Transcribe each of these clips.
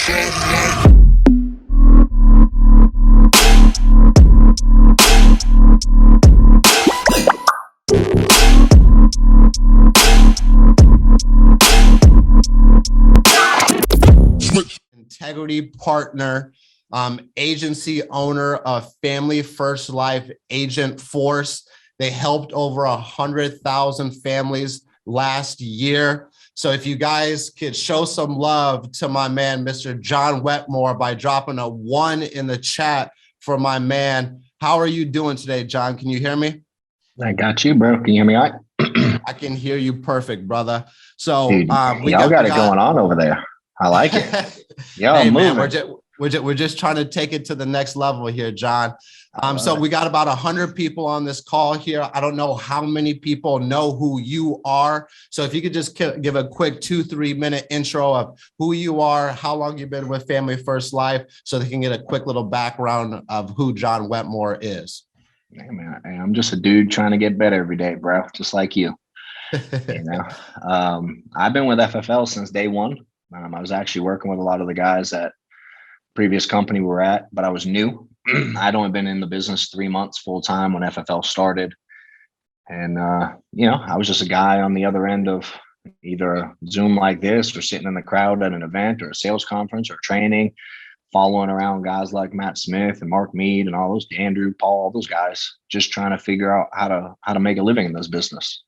Integrity partner, agency owner of Family First Life Agent Force. They helped over 100,000 families last year. So if you guys could show some love to my man, Mr. John Wetmore, by dropping a 1 in the chat for my man. How are you doing today, John? Can you hear me? I got you, bro. Can you hear me all right? I can hear you perfect, brother. So dude, we got it going on over there. I like it. Yo, hey, man, we're just trying to take it to the next level here, John. So we got about 100 people on this call here. I don't know how many people know who you are. So if you could just give a quick 2-3 minute intro of who you are, how long you've been with Family First Life, so they can get a quick little background of who John Wetmore is. Yeah, man, I'm just a dude trying to get better every day, bro. Just like you. You know, I've been with FFL since day one. I was actually working with a lot of the guys at previous company we were at, but I was new. I'd only been in the business 3 months full time when FFL started. And, you know, I was just a guy on the other end of either a Zoom like this or sitting in the crowd at an event or a sales conference or training, following around guys like Matt Smith and Mark Mead and all those, Andrew, Paul, all those guys, just trying to figure out how to make a living in this business.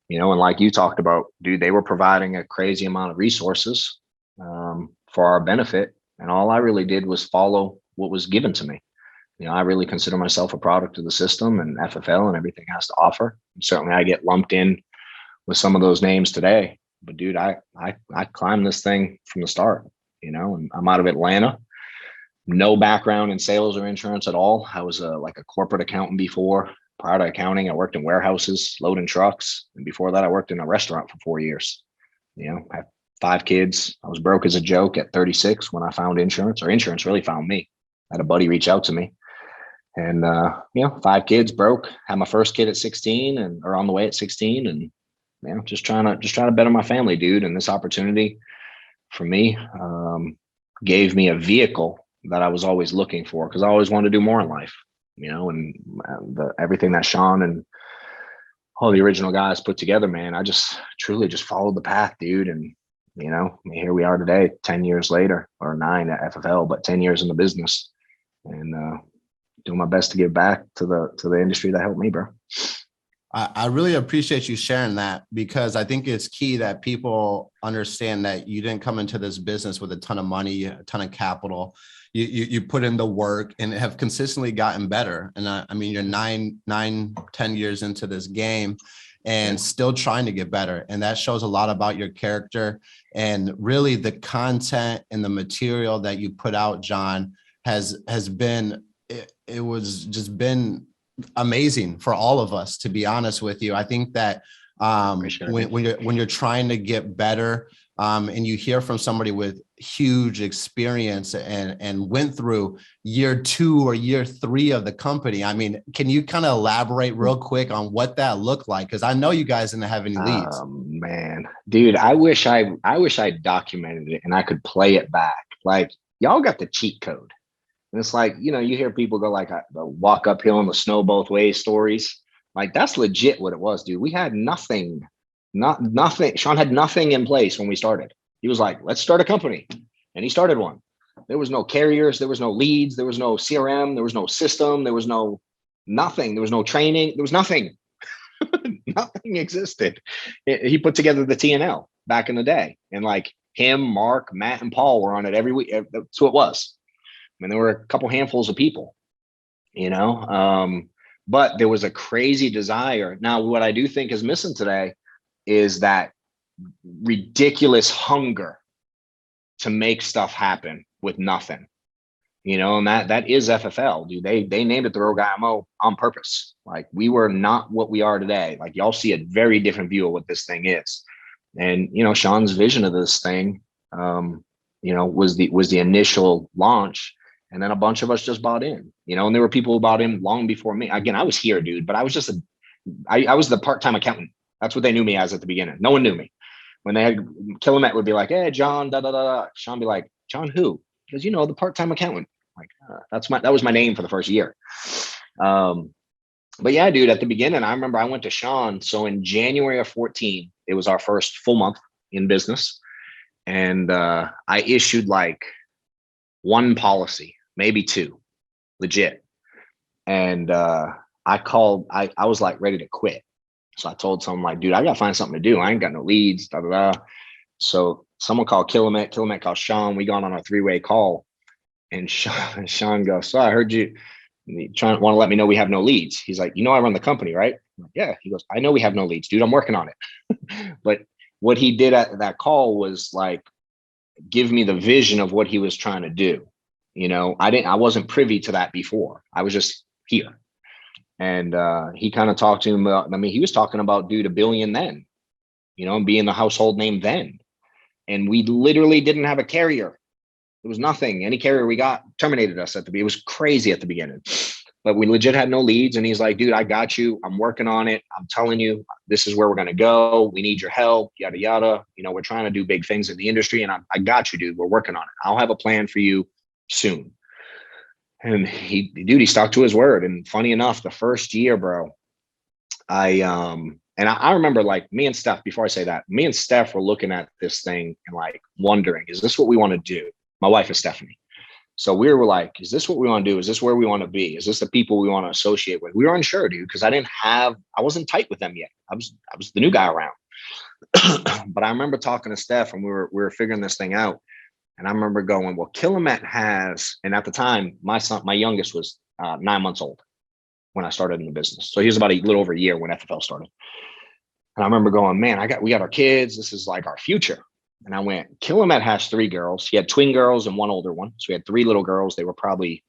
You know, and like you talked about, dude, they were providing a crazy amount of resources for our benefit. And all I really did was follow what was given to me. You know, I really consider myself a product of the system and FFL and everything it has to offer. And certainly I get lumped in with some of those names today. But dude, I climbed this thing from the start, you know, and I'm out of Atlanta. No background in sales or insurance at all. I was like a corporate accountant before. Prior to accounting, I worked in warehouses, loading trucks. And before that, I worked in a restaurant for 4 years. You know, I have 5 kids. I was broke as a joke at 36 when I found insurance, or insurance really found me. I had a buddy reach out to me. And, you know, 5 kids, broke, had my first kid at 16 or on the way at 16. And, you know, just trying to better my family, dude. And this opportunity for me gave me a vehicle that I was always looking for, because I always wanted to do more in life. You know, and everything that Sean and all the original guys put together, man, I just truly just followed the path, dude. And, you know, here we are today, 10 years later, or 9 at FFL, but 10 years in the business, and doing my best to give back to the industry that helped me, bro. I really appreciate you sharing that, because I think it's key that people understand that you didn't come into this business with a ton of money, a ton of capital. You put in the work and have consistently gotten better. And I mean, you're 10 years into this game and still trying to get better. And that shows a lot about your character, and really the content and the material that you put out, John, has been, it was just been amazing for all of us, to be honest with you. I think that when you're trying to get better, and you hear from somebody with huge experience and went through year 2 or year 3 of the company, I mean, can you kind of elaborate real quick on what that looked like? Because I know you guys didn't have any leads. Man, dude, I wish I documented it and I could play it back. Like, y'all got the cheat code. And it's like, you know, you hear people go like the walk uphill and the snow both ways stories. Like, that's legit what it was, dude. We had nothing. Sean had nothing in place when we started. He was like, let's start a company. And he started one. There was no carriers. There was no leads. There was no CRM. There was no system. There was no nothing. There was no training. There was nothing. Nothing existed. He put together the T&L back in the day. And like him, Mark, Matt, and Paul were on it every week. That's what it was. I mean, there were a couple handfuls of people, you know, but there was a crazy desire. Now, what I do think is missing today is that ridiculous hunger to make stuff happen with nothing, you know, and that is FFL, dude. They named it the Rogue IMO on purpose. Like, we were not what we are today. Like, y'all see a very different view of what this thing is. And, you know, Sean's vision of this thing, you know, was the initial launch. And then a bunch of us just bought in, you know, and there were people who bought in long before me. Again, I was here, dude, but I was just I was the part-time accountant. That's what they knew me as at the beginning. No one knew me. When they had Killamet would be like, hey, John, da, da, da, da. Sean be like, John who? Because, the part-time accountant. Like, that was my name for the first year. But yeah, dude, at the beginning, I remember I went to Sean. So in January of 14, it was our first full month in business. And I issued like one policy, maybe two, legit. And I was like ready to quit. So I told someone like, dude, I got to find something to do. I ain't got no leads, da, da, da. So someone called Killamet called Sean. We got on a 3-way call, and Sean goes, so I heard you want to let me know we have no leads. He's like, I run the company, right? I'm like, yeah. He goes, I know we have no leads, dude. I'm working on it. But what he did at that call was like, give me the vision of what he was trying to do. I wasn't privy to that before. I was just here. And he kind of talked to him about, he was talking about, dude, $1 billion then, and being the household name then. And we literally didn't have a carrier. There was nothing. Any carrier we got terminated us at the beginning. It was crazy at the beginning, but we legit had no leads. And he's like, dude, I got you. I'm working on it. I'm telling you, this is where we're going to go. We need your help, yada, yada. We're trying to do big things in the industry, and I got you, dude. We're working on it. I'll have a plan for you soon. And he stuck to his word. And funny enough, the first year, bro, I remember like me and Steph, before I say that, me and Steph were looking at this thing and like wondering, is this what we want to do? My wife is Stephanie. So we were like, is this what we want to do? Is this where we want to be? Is this the people we want to associate with? We were unsure, dude, because I wasn't tight with them yet. I was the new guy around. But I remember talking to Steph, and we were figuring this thing out. And I remember going, well, Killamet has, and at the time, my youngest was 9 months old when I started in the business. So he was about a little over a year when FFL started. And I remember going, man, we got our kids. This is like our future. And I went, Killamet has 3 girls. He had twin girls and one older one. So we had 3 little girls. They were probably,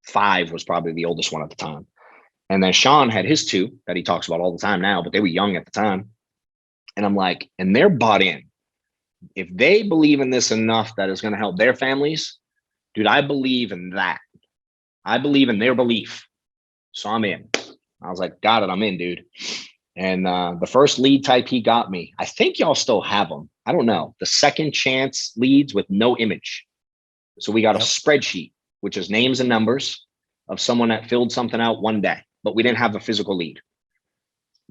5 was probably the oldest one at the time. And then Sean had his 2 that he talks about all the time now, but they were young at the time. And I'm like, and they're bought in. If they believe in this enough that it's going to help their families, dude, I believe in that. I believe in their belief. So I'm in. I was like, got it. I'm in, dude. And the first lead type he got me, I think y'all still have them. I don't know. The second chance leads with no image. So we got a spreadsheet, which is names and numbers of someone that filled something out one day, but we didn't have a physical lead.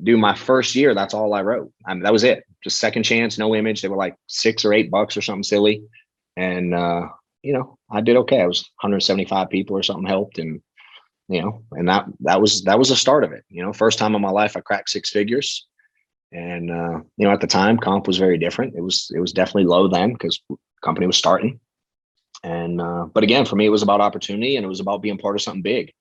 Dude, my first year, that's all I wrote. That was it. Just second chance, no image. They were like $6 or $8 or something silly. And, I did okay. I was 175 people or something helped. And, and that was the start of it. First time in my life, I cracked 6 figures. And, at the time, comp was very different. It was definitely low then because the company was starting. And, but again, for me, it was about opportunity, and it was about being part of something big.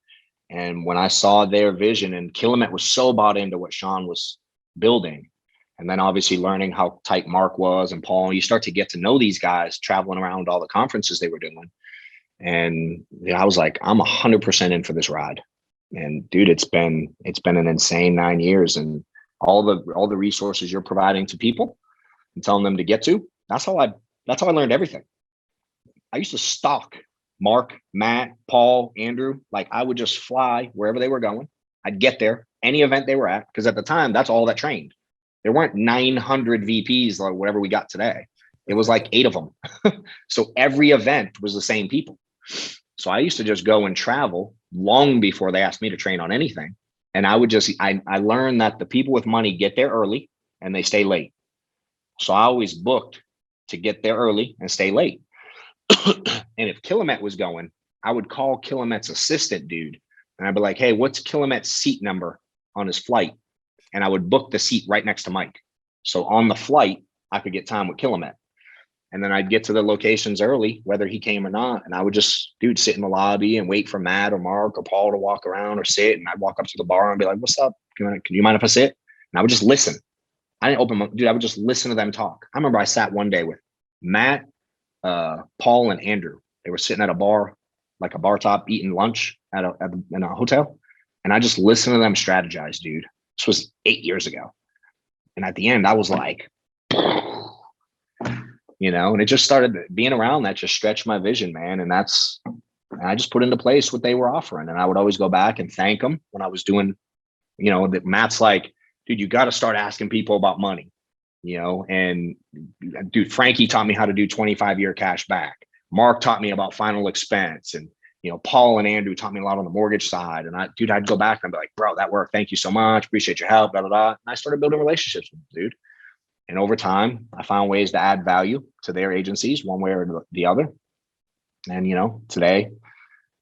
And when I saw their vision, and Killamet was so bought into what Sean was building, and then obviously learning how tight Mark was and Paul, you start to get to know these guys traveling around all the conferences they were doing. And I was like, I'm 100% in for this ride. And dude, it's been an insane 9 years, and all the resources you're providing to people and telling them to get to, that's how I learned everything. I used to stalk Mark, Matt, Paul, Andrew. Like I would just fly wherever they were going. I'd get there, any event they were at, because at the time, that's all that trained. There weren't 900 VPs or whatever we got today. It was like 8 of them. So every event was the same people. So I used to just go and travel long before they asked me to train on anything. And I would I learned that the people with money get there early and they stay late. So I always booked to get there early and stay late. And if Killamet was going, I would call Killamet's assistant dude. And I'd be like, hey, what's Killamet's seat number on his flight? And I would book the seat right next to Mike. So on the flight, I could get time with Killamet. And then I'd get to the locations early, whether he came or not. And I would just, sit in the lobby and wait for Matt or Mark or Paul to walk around or sit. And I'd walk up to the bar and be like, what's up? Can you mind if I sit? And I would just listen. I didn't open my, dude, I would just listen to them talk. I remember I sat one day with Matt, Paul, and Andrew. They were sitting at a bar, like a bar top, eating lunch in a hotel. And I just listened to them strategize, dude. This was 8 years ago. And at the end, I was like, and it just started being around that just stretched my vision, man. And I just put into place what they were offering. And I would always go back and thank them when I was doing, that Matt's like, dude, you got to start asking people about money, and dude, Frankie taught me how to do 25-year cash back. Mark taught me about final expense, and Paul and Andrew taught me a lot on the mortgage side. And I'd go back and be like, bro, that worked. Thank you so much. Appreciate your help. Blah, blah, blah. And I started building relationships with them, dude. And over time, I found ways to add value to their agencies one way or the other. And, today,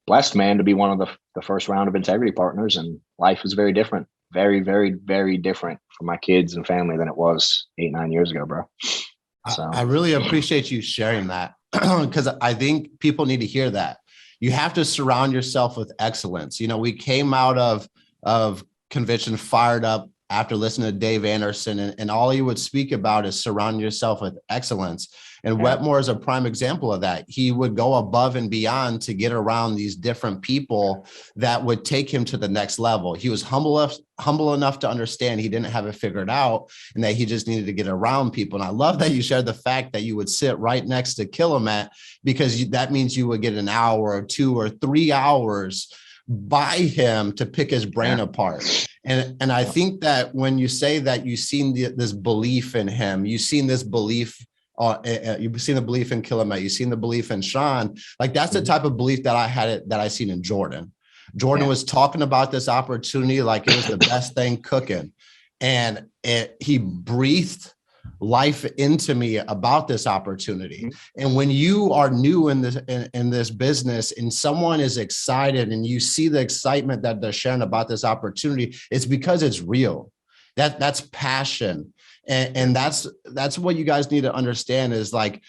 blessed, man, to be one of the first round of integrity partners. And life is very different. Very, very, very different for my kids and family than it was 8-9 years ago, bro. So I really appreciate you sharing that, because I think people need to hear that. You have to surround yourself with excellence. We came out of convention fired up after listening to Dave Anderson, and all he would speak about is surround yourself with excellence. And Wetmore is a prime example of that. He would go above and beyond to get around these different people that would take him to the next level. He was humble enough to understand he didn't have it figured out and that he just needed to get around people. And I love that you shared the fact that you would sit right next to Killamet, because that means you would get an hour or 2 or 3 hours by him to pick his brain apart. And I think that when you say that you've seen this belief in him, you've seen this belief, you've seen the belief in Killamet, you've seen the belief in Sean, like that's the type of belief that I seen in Jordan. Jordan was talking about this opportunity like it was the best thing cooking. And he breathed life into me about this opportunity. And when you are new in this business and someone is excited and you see the excitement that they're sharing about this opportunity, it's because it's real. That's passion. And that's what you guys need to understand is like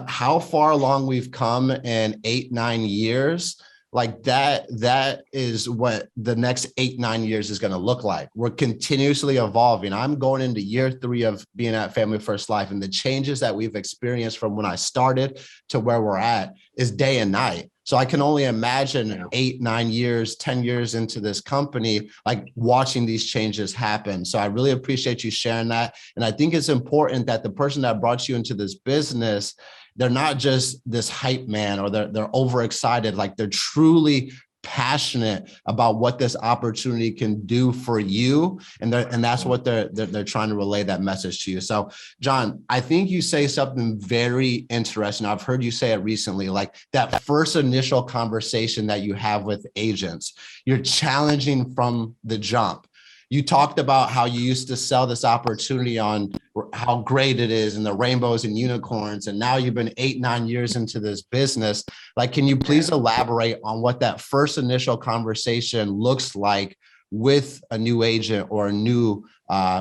how far along we've come in 8-9 years. Like that is what the next 8-9 years is going to look like. We're continuously evolving. I'm going into year 3 of being at Family First Life, and the changes that we've experienced from when I started to where we're at is day and night. So I can only imagine 8-9 years, 10 years into this company, like watching these changes happen. So I really appreciate you sharing that. And I think it's important that the person that brought you into this business, they're not just this hype man or they're overexcited, like they're truly passionate about what this opportunity can do for you. And that's what they're trying to relay that message to you. So John, I think you say something very interesting. I've heard you say it recently, like that first initial conversation that you have with agents, you're challenging from the jump. You talked about how you used to sell this opportunity on how great it is and the rainbows and unicorns. And now you've been 8-9 years into this business. Like, can you please elaborate on what that first initial conversation looks like with a new agent or a new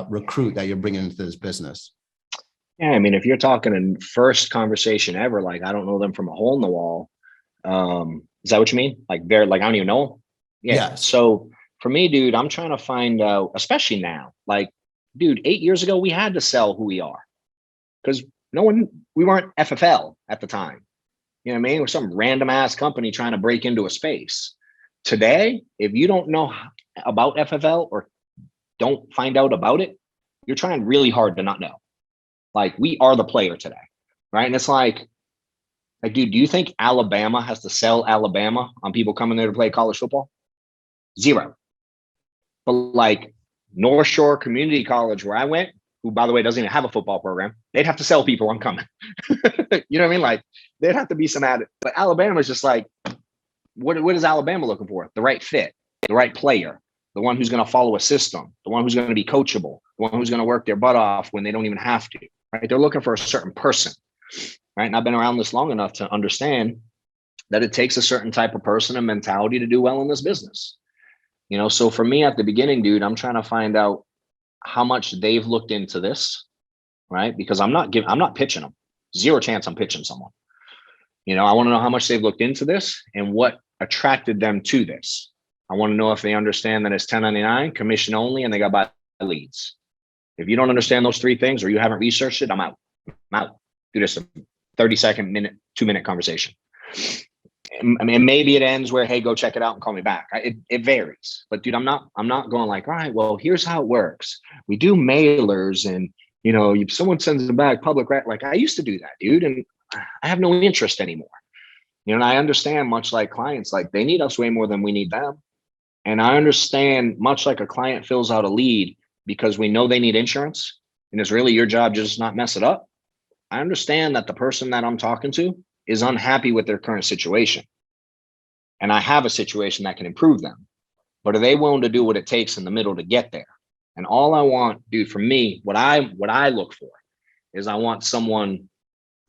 recruit that you're bringing into this business? Yeah, I mean, if you're talking in first conversation ever, like I don't know them from a hole in the wall. Is that what you mean? Like they're like, I don't even know them. Yeah. Yes. So for me, dude, I'm trying to find out, especially now, like, dude, 8 years ago, we had to sell who we are because we weren't FFL at the time. You know what I mean? We're some random ass company trying to break into a space. Today, if you don't know about FFL or don't find out about it, you're trying really hard to not know. Like, we are the player today, right? And it's like, dude, do you think Alabama has to sell Alabama on people coming there to play college football? Zero. But like North Shore Community College, where I went, who, by the way, doesn't even have a football program, they'd have to sell people I'm coming. You know what I mean? Like, there'd have to be some added. But Alabama's just like, what is Alabama looking for? The right fit, the right player, the one who's going to follow a system, the one who's going to be coachable, the one who's going to work their butt off when they don't even have to, right? They're looking for a certain person, right? And I've been around this long enough to understand that it takes a certain type of person and mentality to do well in this business. You know, so for me at the beginning, dude, I'm trying to find out how much they've looked into this, right? Because I'm not pitching them. Zero chance I'm pitching someone. You know, I want to know how much they've looked into this and what attracted them to this. I want to know if they understand that it's 1099, commission only, and they got buy leads. If you don't understand those 3 things or you haven't researched it, I'm out. Do this a 30-second, 2-minute conversation. I mean, maybe it ends where, hey, go check it out and call me back. It varies, but dude, I'm not going like, all right, well, here's how it works. We do mailers, and you know, if someone sends them back public, like I used to do that, dude, and I have no interest anymore. You know, and I understand, much like clients, like they need us way more than we need them, and I understand, much like a client fills out a lead because we know they need insurance, and it's really your job to just not mess it up. I understand that the person that I'm talking to is unhappy with their current situation. And I have a situation that can improve them. But are they willing to do what it takes in the middle to get there? And all I want, dude, for me, what I look for is I want someone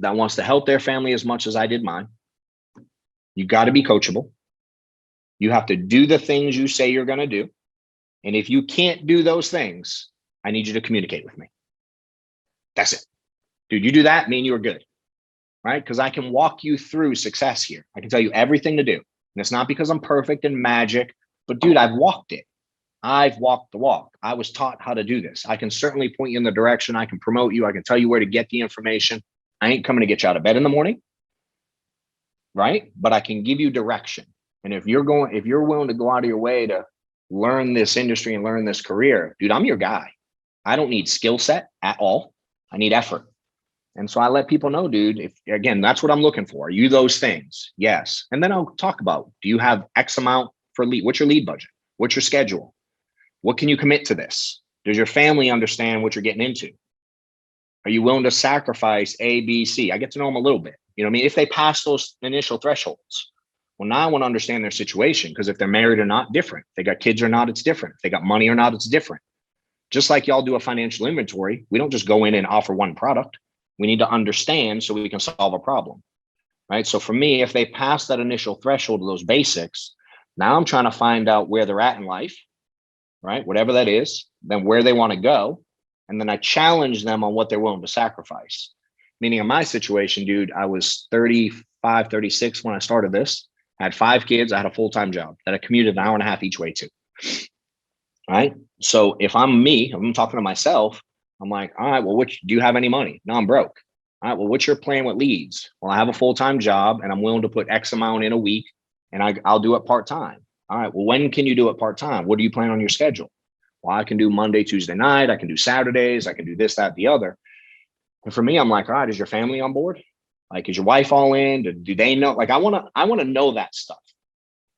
that wants to help their family as much as I did mine. You got to be coachable. You have to do the things you say you're going to do. And if you can't do those things, I need you to communicate with me. That's it. Dude, you do that, me and you are good. Right? Because I can walk you through success here. I can tell you everything to do. And it's not because I'm perfect and magic, but dude, I've walked it. I've walked the walk. I was taught how to do this. I can certainly point you in the direction. I can promote you. I can tell you where to get the information. I ain't coming to get you out of bed in the morning. Right? But I can give you direction. And if you're willing to go out of your way to learn this industry and learn this career, dude, I'm your guy. I don't need skill set at all. I need effort. And so I let people know, dude, if again, that's what I'm looking for. Are you those things? Yes. And then I'll talk about, do you have X amount for lead? What's your lead budget? What's your schedule? What can you commit to this? Does your family understand what you're getting into? Are you willing to sacrifice A, B, C? I get to know them a little bit. You know what I mean? If they pass those initial thresholds, well, now I want to understand their situation, because if they're married or not, different. If they got kids or not, it's different. If they got money or not, it's different. Just like y'all do a financial inventory, we don't just go in and offer one product. We need to understand so we can solve a problem, right? So for me, if they pass that initial threshold of those basics, now I'm trying to find out where they're at in life, right? Whatever that is, then where they want to go. And then I challenge them on what they're willing to sacrifice. Meaning in my situation, dude, I was 35, 36 when I started this. I had 5 kids. I had a full-time job that I commuted an hour and a half each way to. Right. So if I'm talking to myself, I'm like, all right, well, do you have any money? No, I'm broke. All right, well, what's your plan with leads? Well, I have a full-time job and I'm willing to put X amount in a week, and I'll do it part-time. All right, well, when can you do it part-time? What do you plan on your schedule? Well, I can do Monday, Tuesday night. I can do Saturdays. I can do this, that, the other. And for me, I'm like, all right, is your family on board? Like, is your wife all in? Do they know? Like, I want to know that stuff,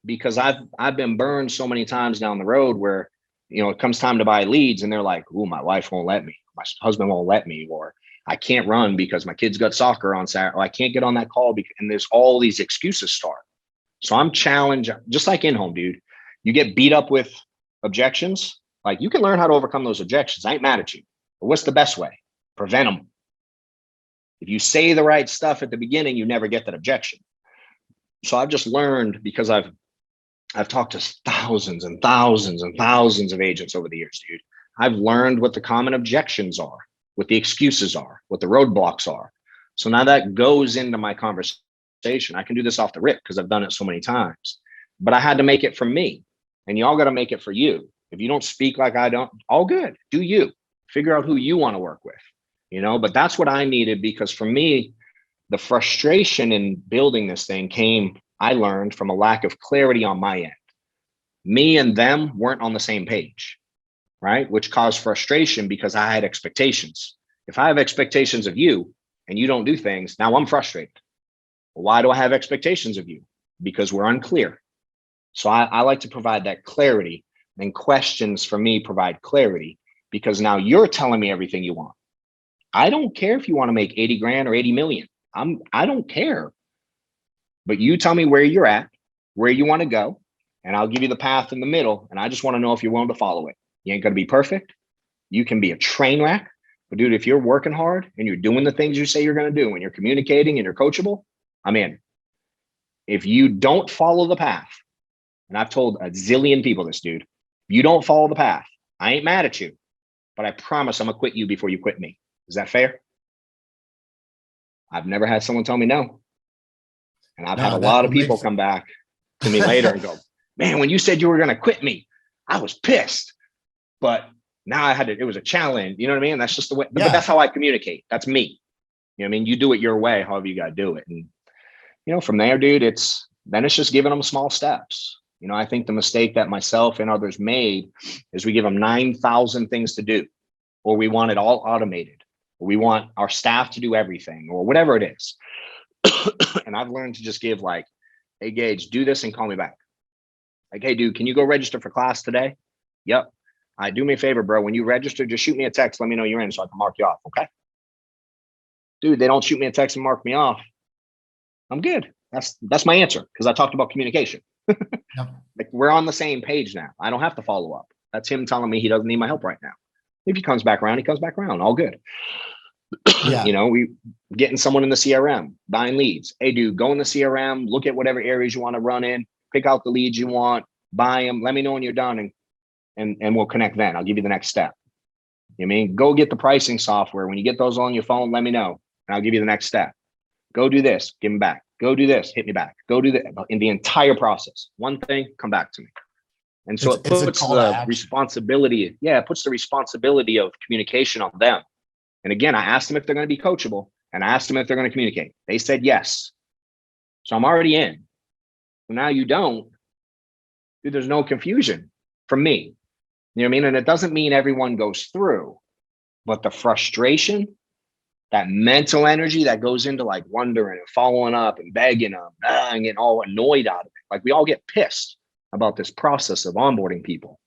because I've been burned so many times down the road where, you know, it comes time to buy leads and they're like, "Ooh, my wife won't let me. My husband won't let me," or "I can't run because my kids got soccer on Saturday," or "I can't get on that call," and there's all these excuses start. So I'm challenged, just like in home, dude. You get beat up with objections. Like, you can learn how to overcome those objections. I ain't mad at you. But what's the best way? Prevent them. If you say the right stuff at the beginning, you never get that objection. So I've just learned, because I've talked to thousands and thousands and thousands of agents over the years, dude. I've learned what the common objections are, what the excuses are, what the roadblocks are. So now that goes into my conversation. I can do this off the rip because I've done it so many times, but I had to make it for me, and y'all got to make it for you. If you don't speak like I don't, all good. Do you figure out who you want to work with, you know? But that's what I needed, because for me, the frustration in building this thing I learned from a lack of clarity on my end. Me and them weren't on the same page, right? Which caused frustration because I had expectations. If I have expectations of you and you don't do things, now I'm frustrated. Well, why do I have expectations of you? Because we're unclear. So I like to provide that clarity, and questions for me provide clarity, because now you're telling me everything you want. I don't care if you want to make 80 grand or 80 million. I don't care. But you tell me where you're at, where you want to go, and I'll give you the path in the middle. And I just want to know if you're willing to follow it. You ain't going to be perfect. You can be a train wreck. But dude, if you're working hard and you're doing the things you say you're going to do, and you're communicating and you're coachable, I'm in. If you don't follow the path, and I've told a zillion people this, dude, if you don't follow the path, I ain't mad at you, but I promise I'm going to quit you before you quit me. Is that fair? I've never had someone tell me no. And I've had a lot of people come back to me later and go, "Man, when you said you were going to quit me, I was pissed. But now it was a challenge." You know what I mean? That's just the way, but that's how I communicate. That's me. You know what I mean? You do it your way, however you got to do it. And, you know, from there, dude, it's just giving them small steps. You know, I think the mistake that myself and others made is we give them 9,000 things to do, or we want it all automated, or we want our staff to do everything, or whatever it is. And I've learned to just give, like, "Hey, Gage, do this and call me back." Like, "Hey, dude, can you go register for class today?" "Yep." "I do me a favor, bro. When you register, just shoot me a text. Let me know you're in so I can mark you off." "Okay." Dude, they don't shoot me a text and mark me off. I'm good. That's my answer, because I talked about communication. Yep. Like, we're on the same page now. I don't have to follow up. That's him telling me he doesn't need my help right now. If he comes back around, he comes back around. All good. Yeah. You know, we getting someone in the CRM, buying leads. Hey, dude, go in the CRM, look at whatever areas you want to run in, pick out the leads you want, buy them. Let me know when you're done, and we'll connect then. I'll give you the next step. You know what I mean? Go get the pricing software. When you get those on your phone, let me know, and I'll give you the next step. Go do this, give me back. Go do this, hit me back. Go do that. In the entire process, one thing, come back to me. And so it puts the responsibility, it puts the responsibility of communication on them. And again, I asked them if they're going to be coachable, and I asked them if they're going to communicate. They said yes. So I'm already in. So now you don't, dude, there's no confusion from me. You know what I mean? And it doesn't mean everyone goes through, but the frustration, that mental energy that goes into like wondering and following up and begging them and getting all annoyed out of it. Like, we all get pissed about this process of onboarding people.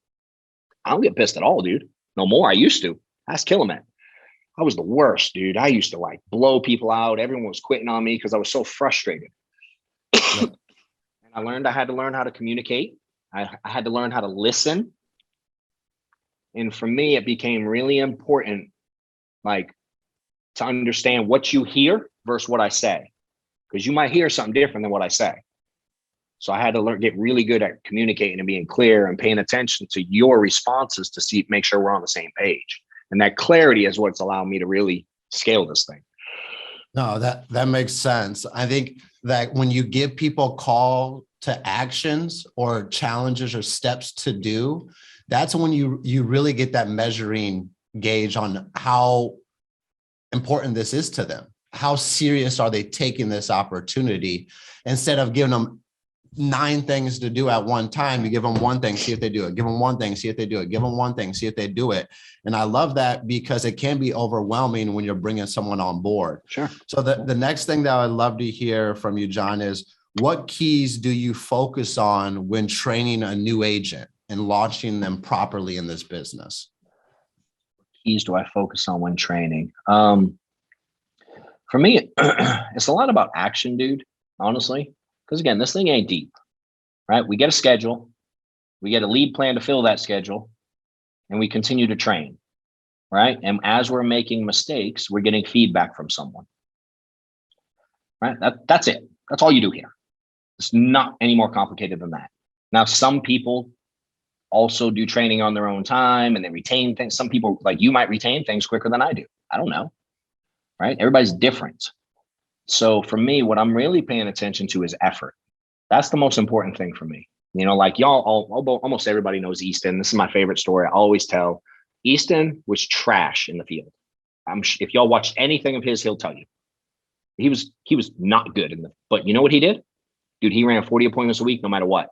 I don't get pissed at all, dude. No more. I used to. Ask Killaman. I was the worst, dude. I used to like blow people out. Everyone was quitting on me because I was so frustrated. Yep. And I had to learn how to communicate. I had to learn how to listen. And for me, it became really important, like, to understand what you hear versus what I say, because you might hear something different than what I say. So I had to get really good at communicating and being clear and paying attention to your responses to make sure we're on the same page. And that clarity is what's allowed me to really scale this thing. No, that makes sense. I think that when you give people call to actions or challenges or steps to do, that's when you really get that measuring gauge on how important this is to them. How serious are they taking this opportunity? Instead of giving them 9 things to do at one time, you give them one thing, see if they do it. Give them one thing, see if they do it. Give them one thing, see if they do it. And I love that, because it can be overwhelming when you're bringing someone on board. Sure. So the next thing that I'd love to hear from you, John, is what keys do you focus on when training a new agent and launching them properly in this business? Keys do I focus on when training? For me, it's a lot about action, dude, honestly. Because again, this thing ain't deep, right? We get a schedule, we get a lead plan to fill that schedule, and we continue to train, right? And as we're making mistakes, we're getting feedback from someone, right? That's it. That's all you do here. It's not any more complicated than that. Now, some people also do training on their own time and they retain things. Some people, like you, might retain things quicker than I do. I don't know, right? Everybody's different. So for me, what I'm really paying attention to is effort. That's the most important thing for me. You know, like y'all, almost everybody knows Easton. This is my favorite story. I always tell. Easton was trash in the field. If y'all watched anything of his, he'll tell you. He was not good but you know what he did? Dude, he ran 40 appointments a week, no matter what.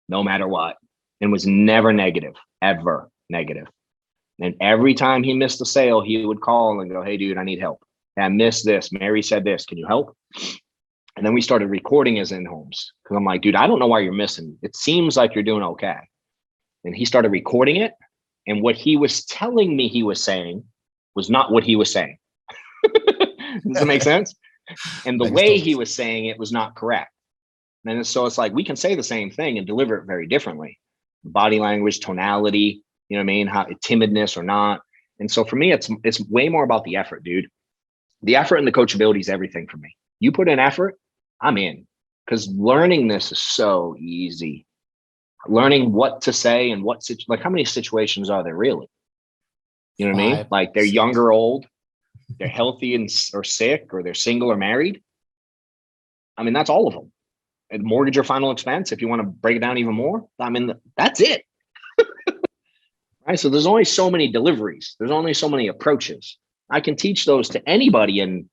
No matter what. And was never negative, ever negative. And every time he missed a sale, he would call and go, hey, dude, I need help. I missed this. Mary said this. Can you help? And then we started recording his in-homes, because I'm like, dude, I don't know why you're missing. It seems like you're doing okay. And he started recording it. And what he was telling me he was saying was not what he was saying. Does that make sense? And the way he was saying it was not correct. And so it's like, we can say the same thing and deliver it very differently. Body language, tonality, you know what I mean? How timidness or not. And so for me, it's way more about the effort, dude. The effort and the coachability is everything for me. You put in effort, I'm in, because learning this is so easy. Learning what to say and like how many situations are there really? You know what I mean? Like they're young or old, they're healthy or sick, or they're single or married. I mean, that's all of them. And mortgage or final expense, if you want to break it down even more, I mean, that's it. Right? So there's only so many deliveries. There's only so many approaches. I can teach those to anybody in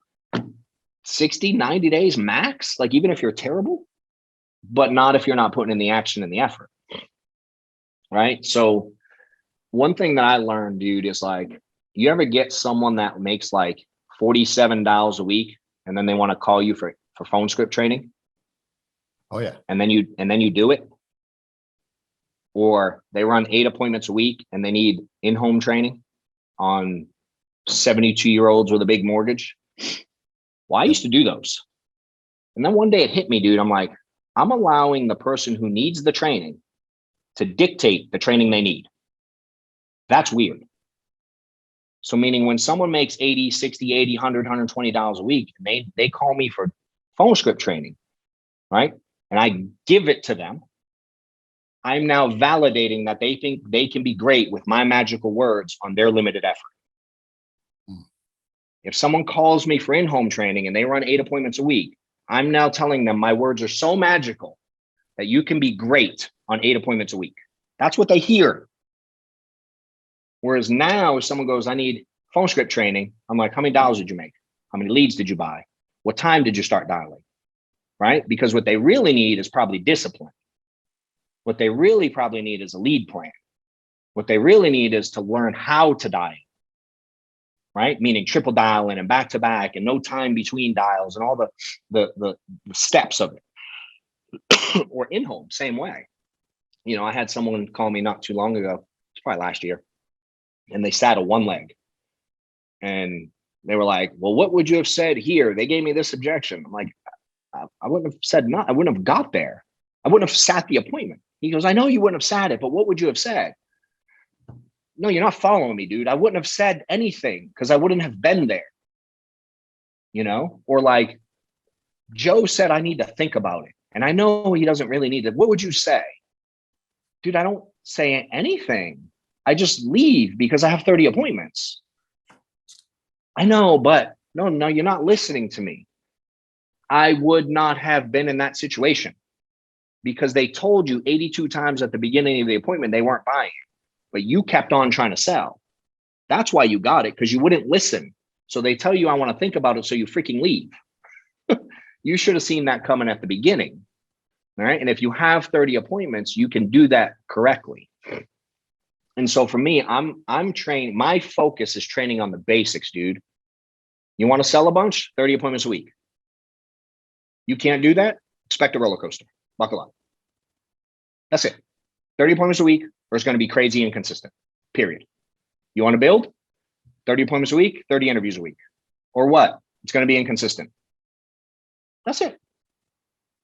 60, 90 days max, like even if you're terrible, but not if you're not putting in the action and the effort. Right? So one thing that I learned, dude, is like, you ever get someone that makes like $47 a week and then they want to call you for phone script training? Oh yeah. And then you do it. Or they run 8 appointments a week and they need in-home training on 72-year-olds with a big mortgage. Well, I used to do those. And then one day it hit me, dude. I'm like, I'm allowing the person who needs the training to dictate the training they need. That's weird. So meaning when someone makes 80, 60, 80, $100, $120 a week, and they call me for phone script training, right? And I give it to them. I'm now validating that they think they can be great with my magical words on their limited effort. If someone calls me for in-home training and they run 8 appointments a week, I'm now telling them my words are so magical that you can be great on 8 appointments a week. That's what they hear. Whereas now if someone goes, I need phone script training, I'm like, how many dollars did you make? How many leads did you buy? What time did you start dialing? Right? Because what they really need is probably discipline. What they really probably need is a lead plan. What they really need is to learn how to dial, right? Meaning triple dialing and back to back and no time between dials and all the steps of it. Or in-home, same way. You know, I had someone call me not too long ago, it's probably last year, and they sat a one leg. And they were like, well, what would you have said here? They gave me this objection. I'm like, I wouldn't have said not, I wouldn't have got there. I wouldn't have sat the appointment. He goes, I know you wouldn't have sat it, but what would you have said? No, you're not following me, dude. I wouldn't have said anything because I wouldn't have been there. You know, or like Joe said, I need to think about it. And I know he doesn't really need to. What would you say? Dude, I don't say anything. I just leave because I have 30 appointments. I know, but no, you're not listening to me. I would not have been in that situation because they told you 82 times at the beginning of the appointment they weren't buying, but you kept on trying to sell. That's why you got it, because you wouldn't listen. So they tell you, I want to think about it, so you freaking leave. You should have seen that coming at the beginning. All right. And if you have 30 appointments, you can do that correctly. And so for me, I'm trained. My focus is training on the basics, dude. You want to sell a bunch, 30 appointments a week. You can't do that, expect a roller coaster. Buckle up. That's it. 30 appointments a week, or it's going to be crazy inconsistent, period. You want to build 30 appointments a week, 30 interviews a week, or what? It's going to be inconsistent. That's it.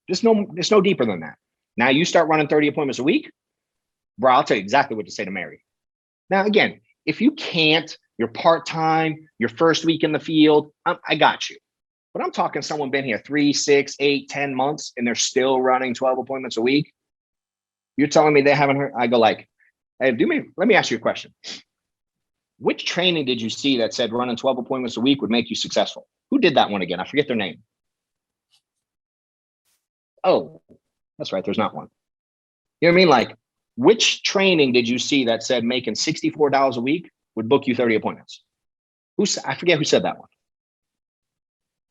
It's no deeper than that. Now you start running 30 appointments a week, bro, I'll tell you exactly what to say to Mary. Now, again, if you can't, you're part-time, your first week in the field, I got you. But I'm talking someone been here 3, 6, 8, 10 months, and they're still running 12 appointments a week. You're telling me they haven't heard? I go like, hey, let me ask you a question. Which training did you see that said running 12 appointments a week would make you successful? Who did that one again? I forget their name. Oh, that's right. There's not one. You know what I mean? Like, which training did you see that said making $64 a week would book you 30 appointments? I forget who said that one.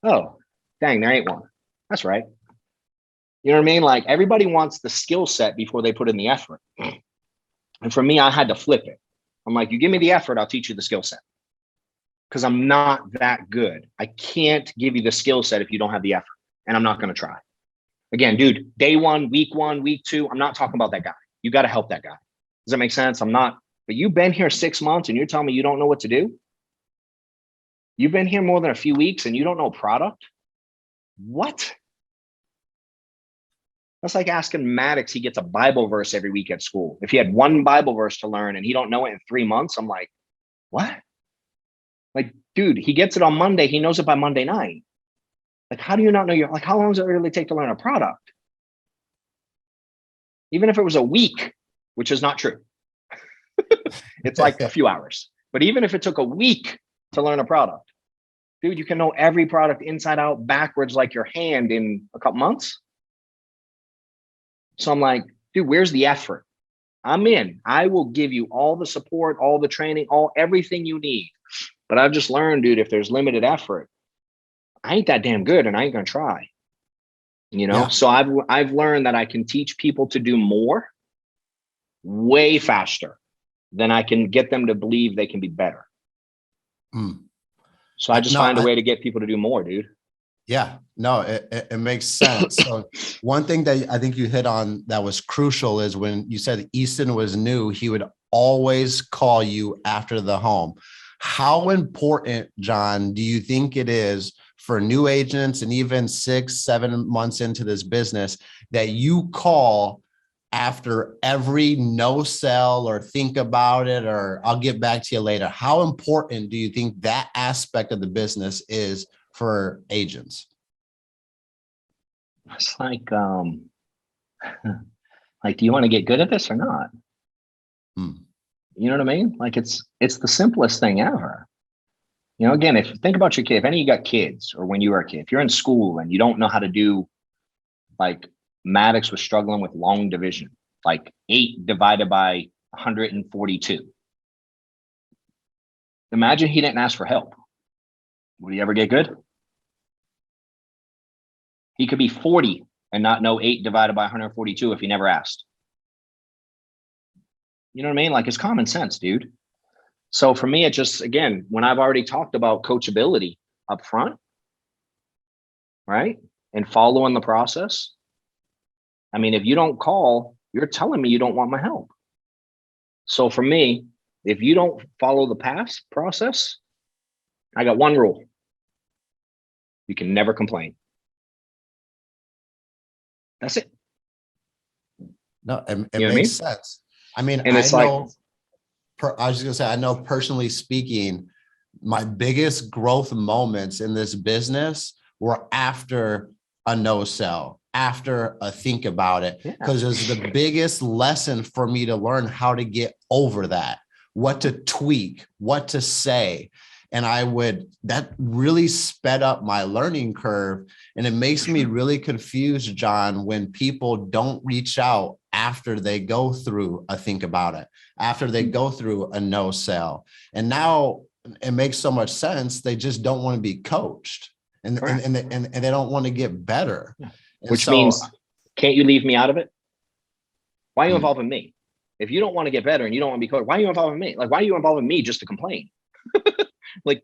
Oh, dang, there ain't one. That's right. You know what I mean? Like, everybody wants the skill set before they put in the effort. And for me, I had to flip it. I'm like, you give me the effort, I'll teach you the skill set. Because I'm not that good. I can't give you the skill set if you don't have the effort. And I'm not going to try. Again, dude, day 1, week 1, week 2, I'm not talking about that guy. You got to help that guy. Does that make sense? I'm not. But you've been here 6 months and you're telling me you don't know what to do? You've been here more than a few weeks and you don't know product? What? That's like asking Maddox, he gets a Bible verse every week at school. If he had one Bible verse to learn and he don't know it in 3 months, I'm like, what? Like, dude, he gets it on Monday. He knows it by Monday night. Like, how do you not know like, how long does it really take to learn a product? Even if it was a week, which is not true. It's like a few hours. But even if it took a week to learn a product, dude, you can know every product inside out, backwards, like your hand in a couple months. So I'm like, dude, where's the effort? I'm in. I will give you all the support, all the training, everything you need. But I've just learned, dude, if there's limited effort, I ain't that damn good and I ain't gonna try. You know, yeah. So I've learned that I can teach people to do more way faster than I can get them to believe they can be better. So I just find a way to get people to do more, dude. Yeah, no, it makes sense. So one thing that I think you hit on that was crucial is when you said Easton was new, he would always call you after the home. How important, John, do you think it is for new agents and even 6-7 months into this business that you call after every no sell or think about it, or I'll get back to you later? How important do you think that aspect of the business is for agents? It's like, like, do you want to get good at this or not? Hmm. You know what I mean? Like it's the simplest thing ever. You know, again, if you think about your kid, if any of you got kids or when you were a kid, if you're in school and you don't know how to do, like Maddox was struggling with long division, like 8 divided by 142. Imagine he didn't ask for help. Would he ever get good? He could be 40 and not know 8 divided by 142 if he never asked. You know what I mean? Like it's common sense, dude. So for me, it just, again, when I've already talked about coachability up front, right? And following the process. I mean, if you don't call, you're telling me you don't want my help. So for me, if you don't follow the past process, I got one rule. You can never complain. That's it. No, it You know what I makes mean? sense. I mean, And I it's like, know, I was just gonna say, I know personally speaking, my biggest growth moments in this business were after a no sell, after a think about it, yeah, because it's the biggest lesson for me to learn how to get over that, what to tweak, what to say. And that really sped up my learning curve. And it makes me really confused, John, when people don't reach out after they go through a think about it, after they go through a no sell. And now it makes so much sense. They just don't want to be coached, and they don't want to get better. And which so, means, can't you leave me out of it? Why are you hmm, involving me? If you don't want to get better and you don't want to be coached, why are you involving me? Like, why are you involving me just to complain? Like,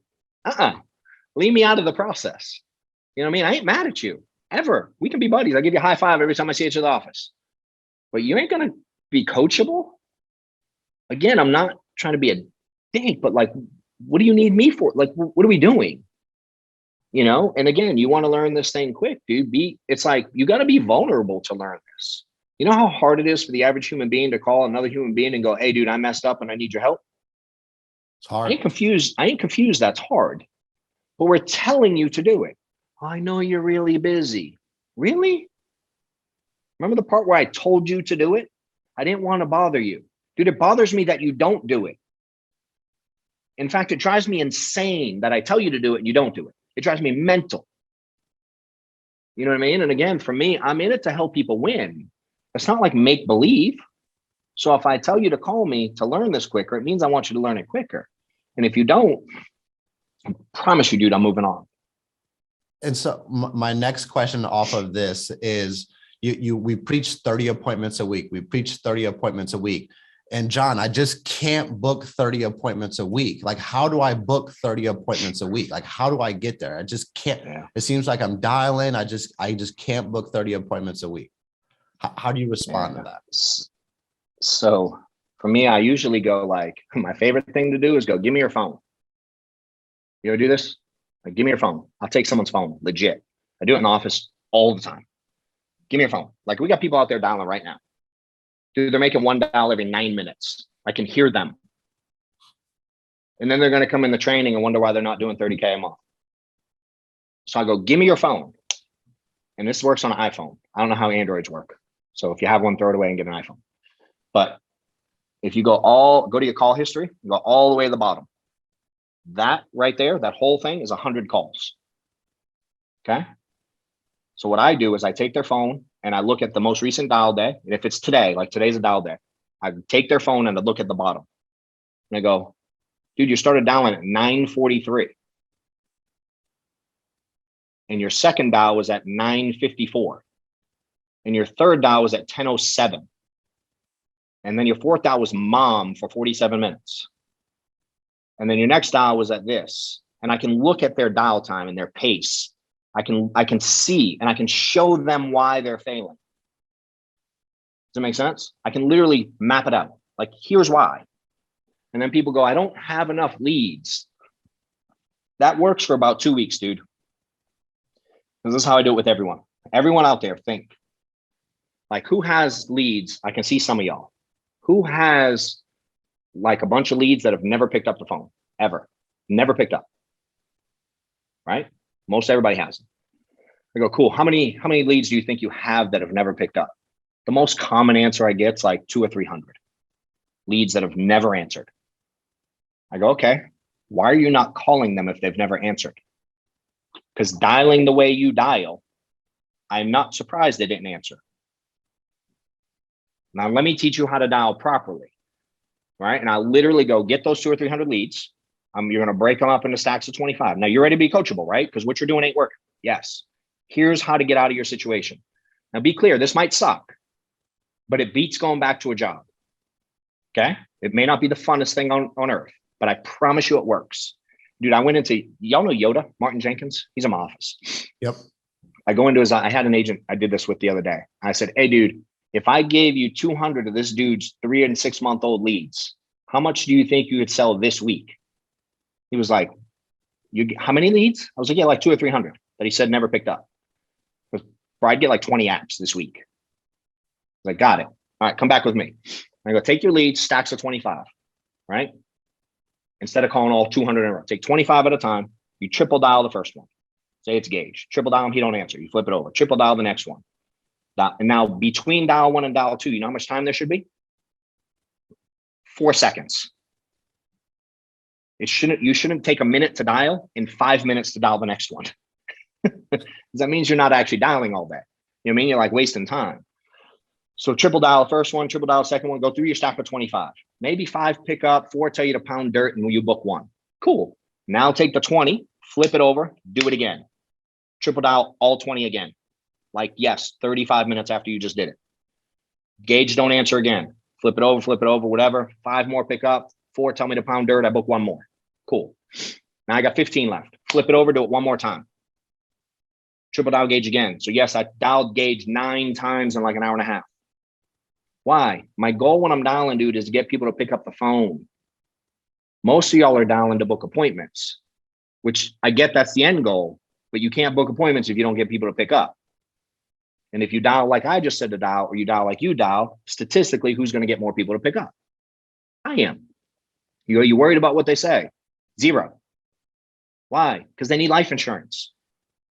leave me out of the process. You know what I mean? I ain't mad at you ever. We can be buddies. I give you a high five every time I see you at the office, but you ain't going to be coachable. Again, I'm not trying to be a dink, but like, what do you need me for? Like, what are we doing? You know? And again, you want to learn this thing quick, dude. It's like, you got to be vulnerable to learn this. You know how hard it is for the average human being to call another human being and go, hey, dude, I messed up and I need your help. it's I hard. ain't confused. That's hard, but we're telling you to do it. I know you're really busy. Really? Remember the part where I told you to do it? I didn't want to bother you. Dude, it bothers me that you don't do it. In fact, it drives me insane that I tell you to do it and you don't do it. It drives me mental. You know what I mean? And again, for me, I'm in it to help people win. It's not like make believe. So if I tell you to call me to learn this quicker, it means I want you to learn it quicker. And if you don't, I promise you, dude, I'm moving on. And so my next question off of this is, we preach 30 appointments a week. We preach 30 appointments a week. And John, I just can't book 30 appointments a week. Like, how do I book 30 appointments a week? Like, how do I get there? I just can't. Yeah. It seems like I'm dialing. I just can't book 30 appointments a week. How do you respond to that? So for me, I usually go like, my favorite thing to do is go, give me your phone. You ever do this? Like, give me your phone. I'll take someone's phone, legit. I do it in the office all the time. Give me your phone. Like, we got people out there dialing right now. Dude, they're making $1 every 9 minutes. I can hear them. And then they're going to come in the training and wonder why they're not doing 30K a month. So I go, give me your phone. And this works on an iPhone. I don't know how Androids work. So if you have one, throw it away and get an iPhone. But if you go to your call history, you go all the way to the bottom. That right there, that whole thing is 100 calls. Okay. So what I do is I take their phone and I look at the most recent dial day. And if it's today, like today's a dial day, I take their phone and I look at the bottom. And I go, dude, you started dialing at 9:43. And your second dial was at 9:54. And your third dial was at 10:07. And then your fourth dial was mom for 47 minutes. And then your next dial was at this. And I can look at their dial time and their pace. I can see and I can show them why they're failing. Does that make sense? I can literally map it out. Like, here's why. And then people go, I don't have enough leads. That works for about 2 weeks, dude. This is how I do it with everyone. Everyone out there, think like, who has leads? I can see some of y'all. Who has like a bunch of leads that have never picked up the phone ever, never picked up, right? Most everybody has them. I go, cool. How many leads do you think you have that have never picked up? The most common answer I get is like 200 or 300 leads that have never answered. I go, okay, why are you not calling them if they've never answered? Because dialing the way you dial, I'm not surprised they didn't answer. Now, let me teach you how to dial properly, right? And I'll literally go get those 200 or 300 leads. You're going to break them up into stacks of 25. Now, you're ready to be coachable, right? Because what you're doing ain't working. Yes. Here's how to get out of your situation. Now, be clear, this might suck, but it beats going back to a job. Okay? It may not be the funnest thing on earth, but I promise you it works. Dude, I went into, y'all know Yoda, Martin Jenkins? He's in my office. Yep. I go into I had an agent I did this with the other day. I said, hey, dude, if I gave you 200 of this dude's 3 and 6 month old leads, how much do you think you could sell this week? He was like, how many leads? I was like, yeah, like 200 or 300 that he said never picked up. Bro, I'd get like 20 apps this week. I was like, got it. All right, come back with me. I go, take your leads, stacks of 25, right? Instead of calling all 200 in a row, take 25 at a time. You triple dial the first one. Say it's Gage. Triple dial him, he don't answer. You flip it over. Triple dial the next one. And now between dial 1 and dial 2, you know how much time there should be? 4 seconds. You shouldn't take a minute to dial and 5 minutes to dial the next one. That means you're not actually dialing all day. You know what I mean? You're like wasting time. So triple dial the first one, triple dial the second one, go through your stack of 25. Maybe 5 pick up, 4 tell you to pound dirt, and you book 1. Cool. Now take the 20, flip it over, do it again. Triple dial all 20 again. Like, yes, 35 minutes after you just did it. Gage, don't answer again. Flip it over, whatever. 5 more pick up, 4 tell me to pound dirt, I book 1 more. Cool. Now I got 15 left. Flip it over, do it 1 more time. Triple dial Gage again. So yes, I dialed Gage 9 times in like an hour and a half. Why? My goal when I'm dialing, dude, is to get people to pick up the phone. Most of y'all are dialing to book appointments, which I get that's the end goal, but you can't book appointments if you don't get people to pick up. And if you dial like I just said to dial, or you dial like you dial, statistically, who's going to get more people to pick up? I am. Are you worried about what they say? 0. Why? Because they need life insurance.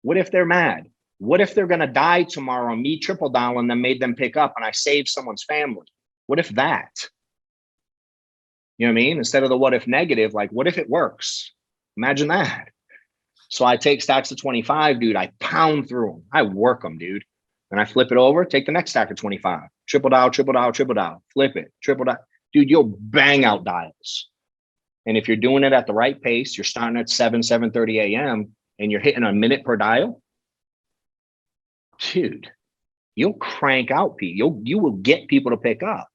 What if they're mad? What if they're going to die tomorrow? Me triple dialing them made them pick up and I saved someone's family. What if that? You know what I mean? Instead of the what if negative, like what if it works? Imagine that. So I take stacks of 25, dude. I pound through them. I work them, dude. And I flip it over, take the next stack of 25. Triple dial, triple dial, triple dial. Flip it, triple dial. Dude, you'll bang out dials. And if you're doing it at the right pace, you're starting at 7:30 a.m. and you're hitting a minute per dial, dude, you'll crank out people. You will get people to pick up.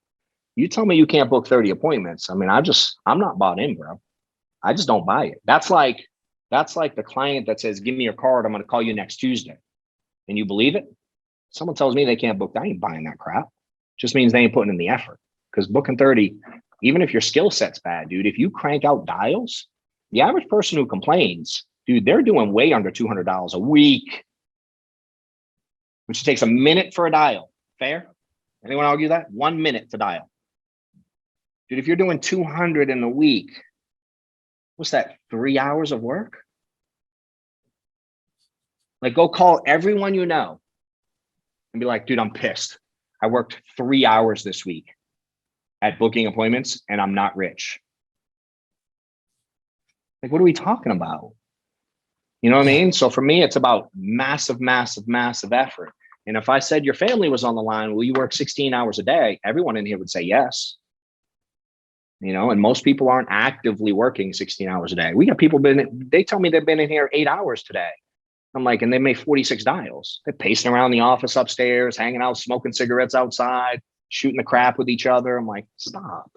You tell me you can't book 30 appointments. I mean, I'm not bought in, bro. I just don't buy it. That's like the client that says, give me your card, I'm going to call you next Tuesday. And you believe it? Someone tells me they can't book, I ain't buying that crap. Just means they ain't putting in the effort. Because booking 30, even if your skill set's bad, dude, if you crank out dials, the average person who complains, dude, they're doing way under $200 a week, which takes a minute for a dial. Fair? Anyone argue that? 1 minute to dial. Dude, if you're doing 200 in a week, what's that, 3 hours of work? Like, go call everyone you know and be like, dude, I'm pissed. I worked 3 hours this week at booking appointments and I'm not rich. Like, what are we talking about? You know what I mean? So for me, it's about massive, massive, massive effort. And if I said your family was on the line, will you work 16 hours a day? Everyone in here would say yes. You know, and most people aren't actively working 16 hours a day. We got people they tell me they've been in here 8 hours today. I'm like, and they made 46 dials. They're pacing around the office upstairs, hanging out, smoking cigarettes outside, shooting the crap with each other. I'm like, stop.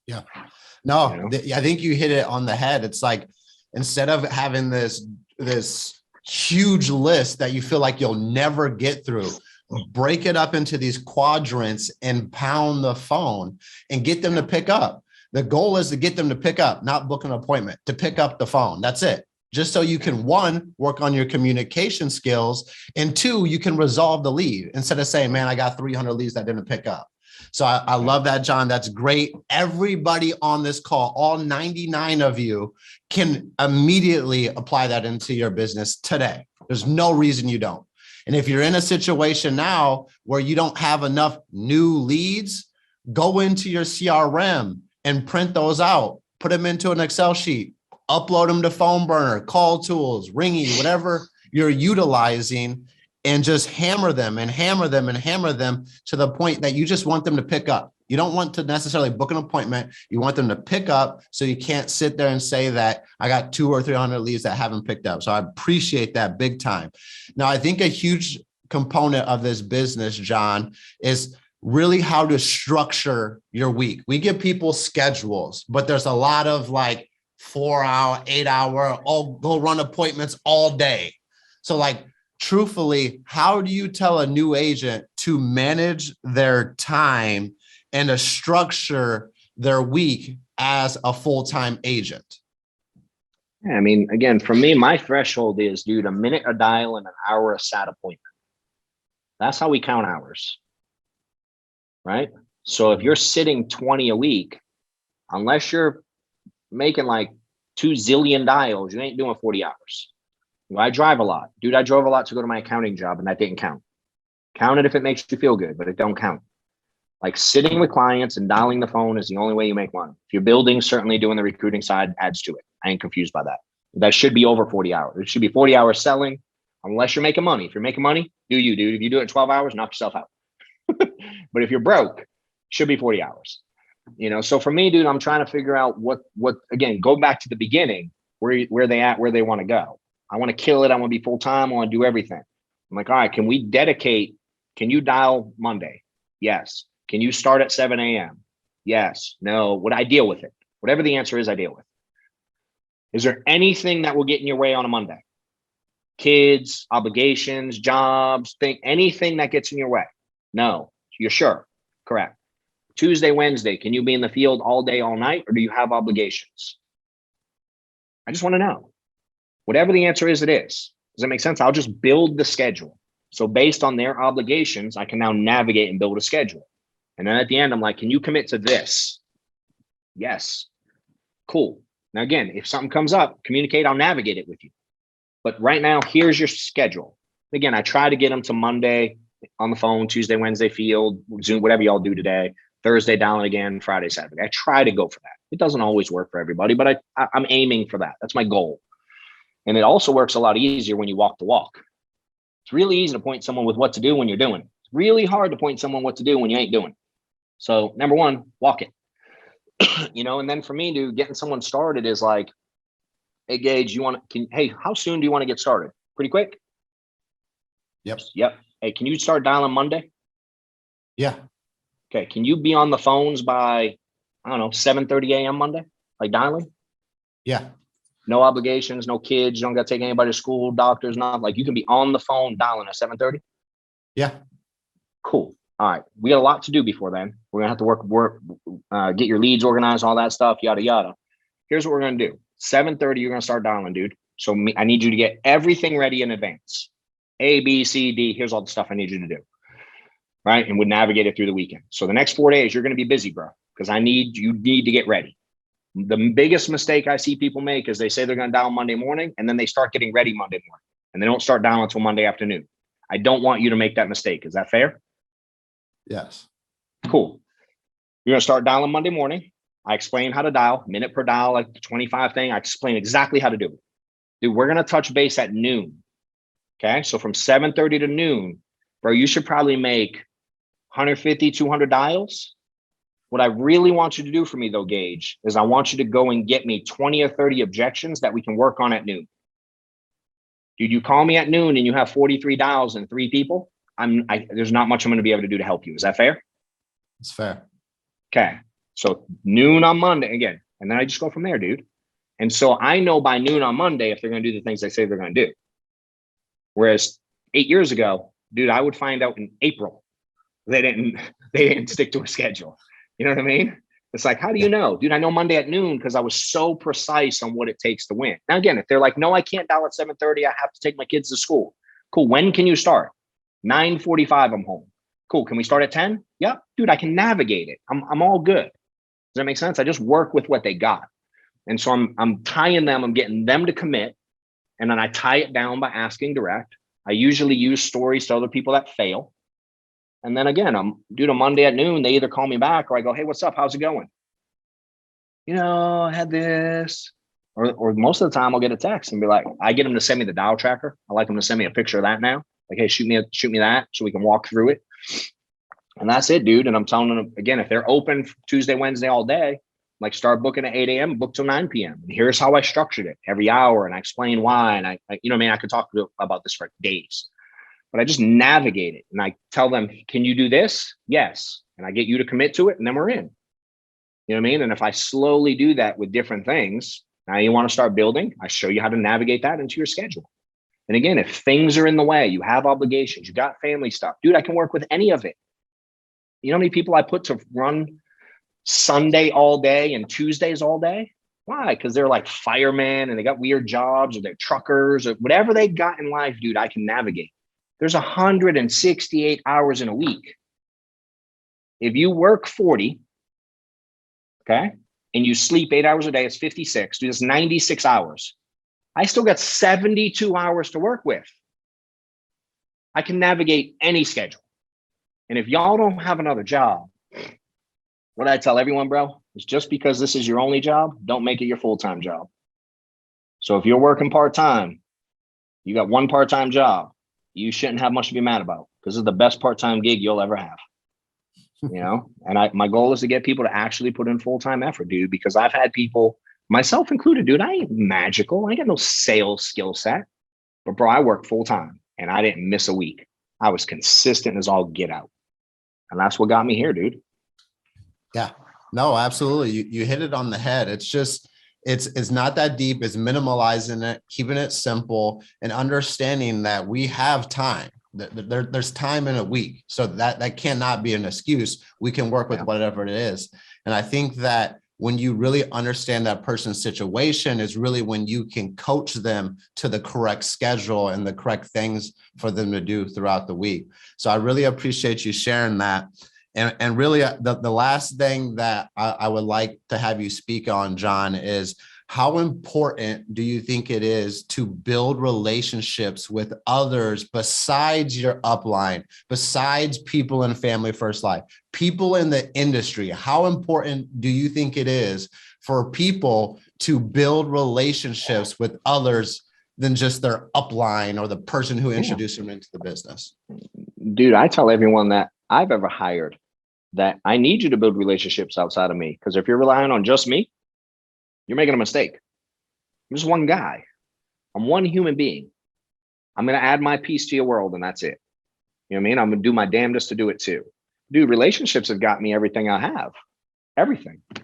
Yeah. No, You know? I think you hit it on the head. It's like, instead of having this huge list that you feel like you'll never get through, break it up into these quadrants and pound the phone and get them to pick up. The goal is to get them to pick up, not book an appointment, to pick up the phone. That's it. just so you can, one, work on your communication skills, and two, you can resolve the lead instead of saying, man, I got 300 leads that didn't pick up. So I love that, John. That's great. Everybody on this call, all 99 of you, can immediately apply that into your business today. There's no reason you don't. And if you're in a situation now where you don't have enough new leads, go into your CRM and print those out, put them into an Excel sheet, upload them to Phone Burner, Call Tools, Ringy, whatever you're utilizing, and just hammer them and hammer them and hammer them to the point that you just want them to pick up. You don't want to necessarily book an appointment. You want them to pick up, so you can't sit there and say that I got 200 or 300 leads that haven't picked up. So I appreciate that big time. Now, I think a huge component of this business, John, is really how to structure your week. We give people schedules, but there's a lot of like 4-hour, 8-hour, go run appointments all day. So like, truthfully, how do you tell a new agent to manage their time and to structure their week as a full-time agent? Yeah, I mean, again, for me, my threshold is, dude, a minute a dial and an hour a sat appointment. That's how we count hours, right? So if you're sitting 20 a week, unless you're making like 2 zillion dials, you ain't doing 40 hours. I drive a lot. Dude, I drove a lot to go to my accounting job, and that didn't count. Count it if it makes you feel good, but it don't count. Like sitting with clients and dialing the phone is the only way you make money. If you're building, certainly doing the recruiting side adds to it. I ain't confused by that. That should be over 40 hours. It should be 40 hours selling, unless you're making money. If you're making money, do you, dude. If you do it in 12 hours, knock yourself out. But if you're broke, it should be 40 hours. You know, so for me, dude, I'm trying to figure out what again, go back to the beginning, where they at, where they want to go. I want to kill it. I want to be full-time. I want to do everything. I'm like, all right, can you dial Monday? Yes. Can you start at 7 a.m.? Yes. No. Would I deal with it? Whatever the answer is, I deal with. Is there anything that will get in your way on a Monday? Kids, obligations, jobs, anything that gets in your way? No. You're sure? Correct. Tuesday, Wednesday, can you be in the field all day, all night, or do you have obligations? I just want to know. Whatever the answer is, it is. Does that make sense? I'll just build the schedule. So based on their obligations, I can now navigate and build a schedule. And then at the end, I'm like, can you commit to this? Yes. Cool. Now, again, if something comes up, communicate, I'll navigate it with you. But right now, here's your schedule. Again, I try to get them to Monday on the phone, Tuesday, Wednesday, field, Zoom, whatever y'all do today, Thursday, dialing again, Friday, Saturday. I try to go for that. It doesn't always work for everybody, but I'm aiming for that. That's my goal. And it also works a lot easier when you walk the walk. It's really easy to point someone with what to do when you're doing it. It's really hard to point someone what to do when you ain't doing it. So number one, walk it. And then for me, dude, getting someone started is like, hey, Gage, hey, how soon do you want to get started? Pretty quick? Yep. Hey, can you start dialing Monday? Yeah. Okay. Can you be on the phones by, 7:30 a.m. Monday? Like dialing? Yeah. No obligations, no kids. You don't got to take anybody to school, doctors, nothing. Like you can be on the phone dialing at 7:30. Yeah. Cool. All right. We got a lot to do before then. We're going to have to work, get your leads organized, all that stuff, yada, yada. Here's what we're going to do. 7:30, you're going to start dialing, dude. So I need you to get everything ready in advance. A, B, C, D. Here's all the stuff I need you to do. Right. And we'll navigate it through the weekend. So the next 4 days, you're going to be busy, bro, because you need to get ready. The biggest mistake I see people make is they say they're going to dial Monday morning and then they start getting ready Monday morning and they don't start dialing until Monday afternoon. I don't want you to make that mistake. Is that fair? Yes. Cool. You're going to start dialing Monday morning. I explain how to dial, minute per dial, like the 25 thing. I explain exactly how to do it. Dude, we're going to touch base at noon. Okay. So from 7:30 to noon, bro, you should probably make 150, 200 dials. What I really want you to do for me though, Gage, is I want you to go and get me 20 or 30 objections that we can work on at noon. Dude, you call me at noon and you have 43 dials and 3 people. There's not much I'm going to be able to do to help you. Is that fair? It's fair. Okay. So noon on Monday again, and then I just go from there, dude. And so I know by noon on Monday if they're going to do the things they say they're going to do. Whereas 8 years ago, dude, I would find out in April they didn't stick to a schedule. You know what I mean? It's like, how do you know? Dude, I know Monday at noon because I was so precise on what it takes to win. Now, again, if they're like, no, I can't dial at 7:30, I have to take my kids to school. Cool. When can you start? 9:45, I'm home. Cool. Can we start at 10? Yep. Dude, I can navigate it. I'm all good. Does that make sense? I just work with what they got. And so I'm tying them, I'm getting them to commit. And then I tie it down by asking direct. I usually use stories to other people that fail. And then again, on Monday at noon, they either call me back or I go, hey, what's up? How's it going? I had this. Or most of the time I'll get a text and be like, I get them to send me the dial tracker. I like them to send me a picture of that now. Like, hey, shoot me that so we can walk through it. And that's it, dude. And I'm telling them, again, if they're open Tuesday, Wednesday all day, like start booking at 8 a.m., book till 9 p.m. And here's how I structured it every hour. And I explain why. And I I could talk about this for days, but I just navigate it. And I tell them, can you do this? Yes. And I get you to commit to it. And then we're in. You know what I mean? And if I slowly do that with different things, now you want to start building, I show you how to navigate that into your schedule. And again, if things are in the way, you have obligations, you got family stuff, dude, I can work with any of it. You know how many people I put to run Sunday all day and Tuesdays all day? Why? Because they're like firemen and they got weird jobs or they're truckers or whatever they got in life, dude, I can navigate. There's 168 hours in a week. If you work 40, okay, and you sleep 8 hours a day, it's 56, dude, it's 96 hours. I still got 72 hours to work with. I can navigate any schedule. And if y'all don't have another job, what I tell everyone, bro, is just because this is your only job, don't make it your full-time job. So if you're working part-time, you got one part-time job, you shouldn't have much to be mad about because it's the best part-time gig you'll ever have. And my goal is to get people to actually put in full-time effort, dude, because I've had people, myself included, dude, I ain't magical. I ain't got no sales skill set, but bro, I work full-time and I didn't miss a week. I was consistent as all get out. And that's what got me here, dude. Yeah, no, absolutely. You hit it on the head. It's just, it's not that deep. It's minimalizing it, keeping it simple and understanding that we have time. There's time in a week. So that cannot be an excuse. We can work with whatever it is. And I think that when you really understand that person's situation is really when you can coach them to the correct schedule and the correct things for them to do throughout the week. So I really appreciate you sharing that. And really the last thing that I would like to have you speak on, John, is how important do you think it is to build relationships with others besides your upline, besides people in Family First Life, people in the industry? How important do you think it is for people to build relationships with others than just their upline or the person who introduced them into the business? Dude, I tell everyone that I've ever hired that I need you to build relationships outside of me. Because if you're relying on just me, you're making a mistake. I'm just one guy. I'm one human being. I'm going to add my piece to your world and that's it. You know what I mean? I'm going to do my damnedest to do it too. Dude, relationships have got me everything I have. Everything. If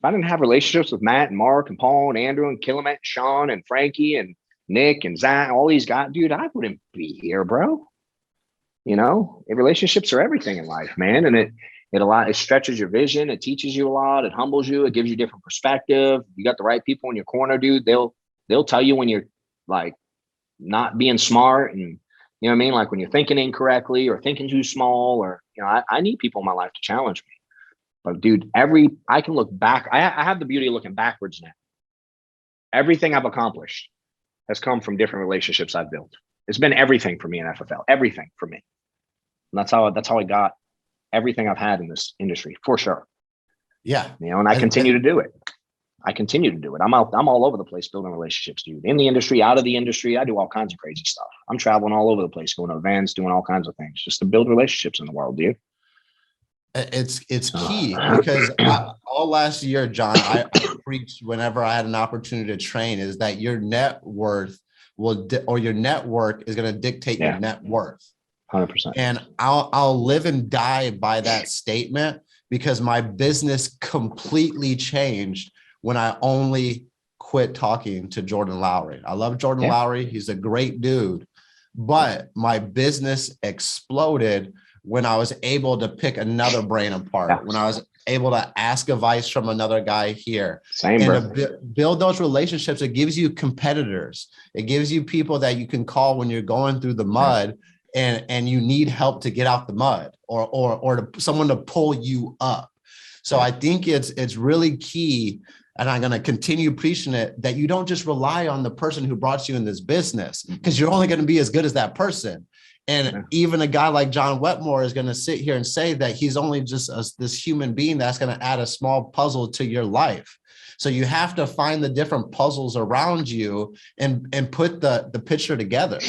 I didn't have relationships with Matt and Mark and Paul and Andrew and Killamet, Sean and Frankie and Nick and Zach, all these guys, dude, I wouldn't be here, bro. Relationships are everything in life, man. And it stretches your vision. It teaches you a lot. It humbles you. It gives you different perspective. You got the right people in your corner, dude. They'll tell you when you're like not being smart and, you know what I mean? Like when you're thinking incorrectly or thinking too small or, I need people in my life to challenge me. But dude, I can look back. I have the beauty of looking backwards now. Everything I've accomplished has come from different relationships I've built. It's been everything for me in FFL, everything for me. And that's how I got everything I've had in this industry, for sure. Yeah. And I continue to do it. I'm all over the place building relationships, dude. In the industry, out of the industry, I do all kinds of crazy stuff. I'm traveling all over the place, going to events, doing all kinds of things just to build relationships in the world, dude. It's key because all last year, John, I preached whenever I had an opportunity to train is that your net worth your network is going to dictate your net worth. 100%. And I'll live and die by that statement because my business completely changed when I only quit talking to Jordan Lowry. I love Jordan Lowry. He's a great dude, but my business exploded when I was able to pick another brain apart, when I was able to ask advice from another guy here. Same, and bro. to build those relationships. It gives you competitors. It gives you people that you can call when you're going through the mud and you need help to get out the mud, or someone to pull you up. So I think it's really key, and I'm going to continue preaching it, that you don't just rely on the person who brought you in this business, because you're only going to be as good as that person. And even a guy like John Wetmore is going to sit here and say that he's only just this human being that's going to add a small puzzle to your life. So you have to find the different puzzles around you and put the picture together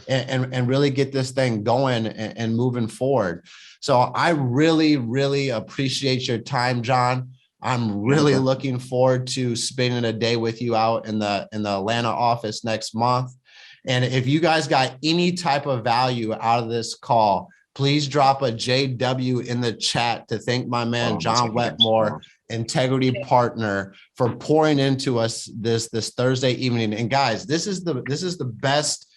and really get this thing going and moving forward. So I really, really appreciate your time, John. I'm really looking forward to spending a day with you out in the Atlanta office next month. And if you guys got any type of value out of this call, please drop a JW in the chat to thank my man, John Wetmore, Integrity Partner, for pouring into us this Thursday evening. And guys, this is the best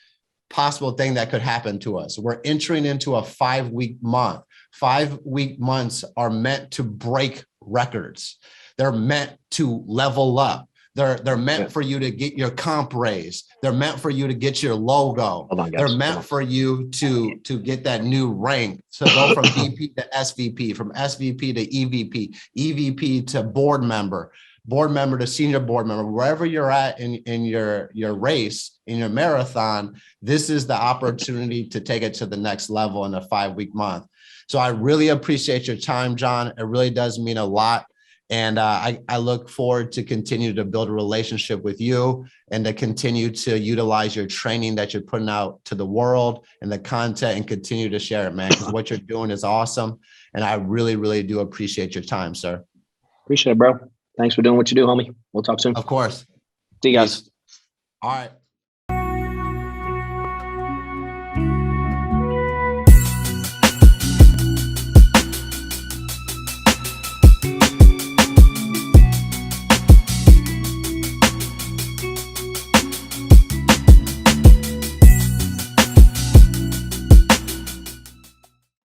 possible thing that could happen to us. We're entering into a 5-week month. 5-week months are meant to break records. They're meant to level up. They're meant for you to get your comp raise. They're meant for you to get your logo. They're meant for you to get that new rank. So go from VP to SVP, from SVP to EVP, EVP to board member to senior board member. Wherever you're at in your race, in your marathon, this is the opportunity to take it to the next level in a 5-week month. So I really appreciate your time, John. It really does mean a lot. And I look forward to continue to build a relationship with you and to continue to utilize your training that you're putting out to the world and the content, and continue to share it, man, because what you're doing is awesome. And I really, really do appreciate your time, sir. Appreciate it, bro. Thanks for doing what you do, homie. We'll talk soon. Of course. See you guys. Peace. All right.